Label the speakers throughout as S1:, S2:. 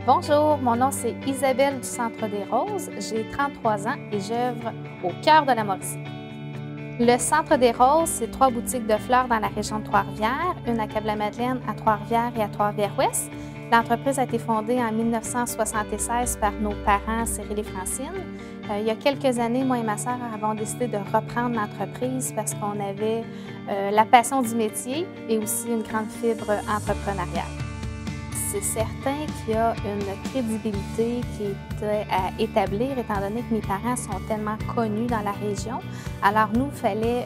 S1: Bonjour, mon nom c'est Isabelle du Centre des Roses. J'ai 33 ans et j'œuvre au cœur de la Mauricie. Le Centre des Roses, c'est 3 boutiques de fleurs dans la région de Trois-Rivières, une à Cap-la-Madeleine, à Trois-Rivières et à Trois-Rivières-Ouest. L'entreprise a été fondée en 1976 par nos parents Cyril et Francine. Il y a quelques années, moi et ma sœur avons décidé de reprendre l'entreprise parce qu'on avait la passion du métier et aussi une grande fibre entrepreneuriale. C'est certain qu'il y a une crédibilité qui était à établir, étant donné que mes parents sont tellement connus dans la région. Alors nous, il fallait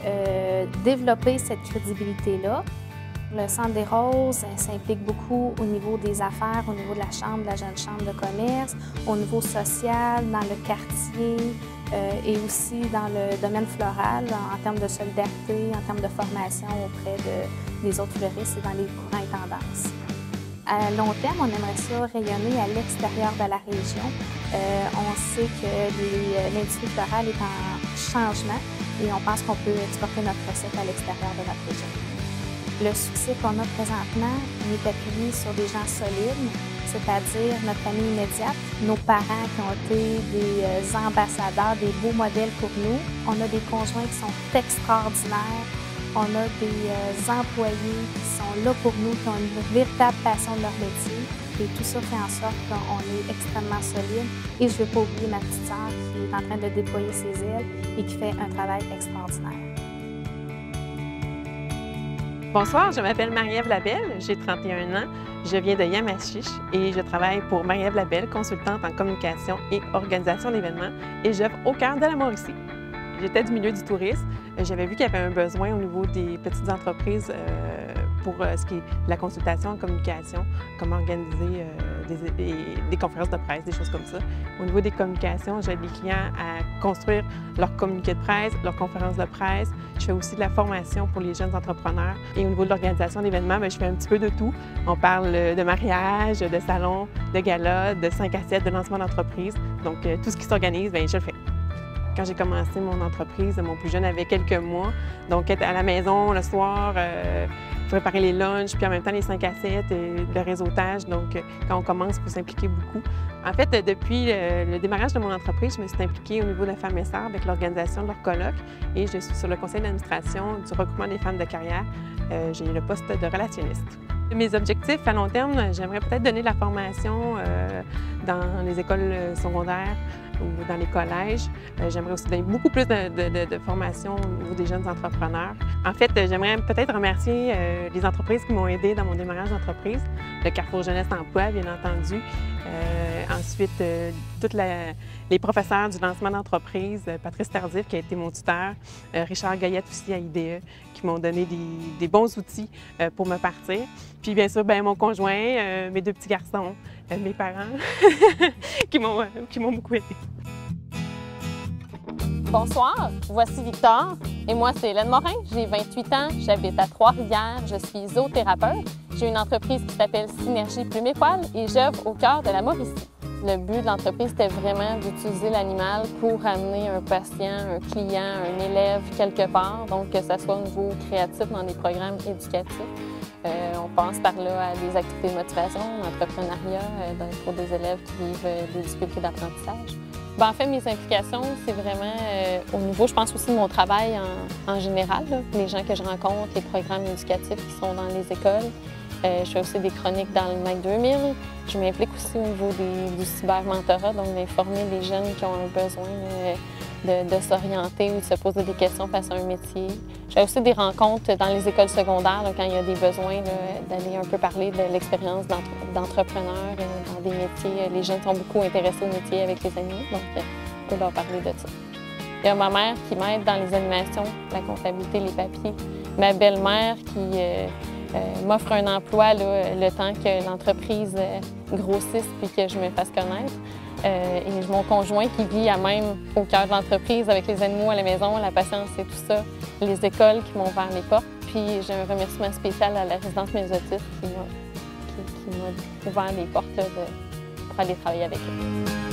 S1: développer cette crédibilité-là. Le Centre des Roses s'implique beaucoup au niveau des affaires, au niveau de la chambre, de la jeune chambre de commerce, au niveau social, dans le quartier et aussi dans le domaine floral, en termes de solidarité, en termes de formation auprès des autres fleuristes et dans les courants et tendances. À long terme, on aimerait ça rayonner à l'extérieur de la région. On sait que l'industrie florale est en changement et on pense qu'on peut exporter notre recette à l'extérieur de notre région. Le succès qu'on a présentement, il est appuyé sur des gens solides, c'est-à-dire notre famille immédiate, nos parents qui ont été des ambassadeurs, des beaux modèles pour nous. On a des conjoints qui sont extraordinaires. On a des employés qui sont là pour nous, qui ont une véritable passion de leur métier. Et tout ça fait en sorte qu'on est extrêmement solide. Et je ne veux pas oublier ma petite sœur qui est en train de déployer ses ailes et qui fait un travail extraordinaire.
S2: Bonsoir, je m'appelle Marie-Ève Labelle, j'ai 31 ans, je viens de Yamachiche et je travaille pour Marie-Ève Labelle, consultante en communication et organisation d'événements et j'œuvre au cœur de la Mauricie. J'étais du milieu du tourisme. J'avais vu qu'il y avait un besoin au niveau des petites entreprises pour ce qui est la consultation en communication, comment organiser des conférences de presse, des choses comme ça. Au niveau des communications, j'aide les clients à construire leur communiqué de presse, leur conférence de presse. Je fais aussi de la formation pour les jeunes entrepreneurs. Et au niveau de l'organisation d'événements, je fais un petit peu de tout. On parle de mariage, de salon, de gala, de 5 à 7, de lancement d'entreprise. Donc, tout ce qui s'organise, je le fais. Quand j'ai commencé mon entreprise, mon plus jeune avait quelques mois. Donc, être à la maison le soir, préparer les lunchs, puis en même temps les 5 à 7, le réseautage. Donc, quand on commence, il faut s'impliquer beaucoup. En fait, depuis le démarrage de mon entreprise, je me suis impliquée au niveau de Femmes et Sœurs avec l'organisation de leur colloque et je suis sur le conseil d'administration du regroupement des femmes de carrière. J'ai le poste de relationniste. Mes objectifs à long terme, j'aimerais peut-être donner de la formation dans les écoles secondaires ou dans les collèges. J'aimerais aussi donner beaucoup plus de formation au niveau des jeunes entrepreneurs. En fait, j'aimerais peut-être remercier les entreprises qui m'ont aidé dans mon démarrage d'entreprise. Le Carrefour Jeunesse Emploi, bien entendu. Ensuite, tous les professeurs du lancement d'entreprise, Patrice Tardif qui a été mon tuteur, Richard Gaillette aussi à IDE, qui m'ont donné des bons outils pour me partir. Puis bien sûr, mon conjoint, mes 2 petits garçons, mes parents qui m'ont beaucoup aidé.
S3: Bonsoir, voici Victor et moi c'est Hélène Morin, j'ai 28 ans, j'habite à Trois-Rivières, je suis zoothérapeute. J'ai une entreprise qui s'appelle Synergie Plume et Poil et j'œuvre au cœur de la Mauricie. Le but de l'entreprise était vraiment d'utiliser l'animal pour amener un patient, un client, un élève quelque part, donc que ce soit au niveau créatif dans des programmes éducatifs. On pense par là à des activités de motivation, d'entrepreneuriat pour des élèves qui vivent des difficultés d'apprentissage. En fait, mes implications, c'est vraiment au niveau, je pense aussi de mon travail en général, là, les gens que je rencontre, les programmes éducatifs qui sont dans les écoles. Je fais aussi des chroniques dans le MAC 2000. Je m'implique aussi au niveau du cyber-mentorat, donc d'informer les jeunes qui ont un besoin de s'orienter ou de se poser des questions face à un métier. Je fais aussi des rencontres dans les écoles secondaires, là, quand il y a des besoins d'aller un peu parler de l'expérience d'entrepreneurs dans des métiers. Les jeunes sont beaucoup intéressés aux métiers avec les animaux, donc on peut leur parler de ça. Il y a ma mère qui m'aide dans les animations, la comptabilité, les papiers. Ma belle-mère qui m'offre un emploi le temps que l'entreprise grossisse puis que je me fasse connaître. Et mon conjoint qui vit à même au cœur de l'entreprise avec les animaux à la maison, la patience et tout ça, les écoles qui m'ont ouvert les portes. Puis j'ai un remerciement spécial à la résidence Mésotiste qui m'a ouvert les portes pour aller travailler avec eux.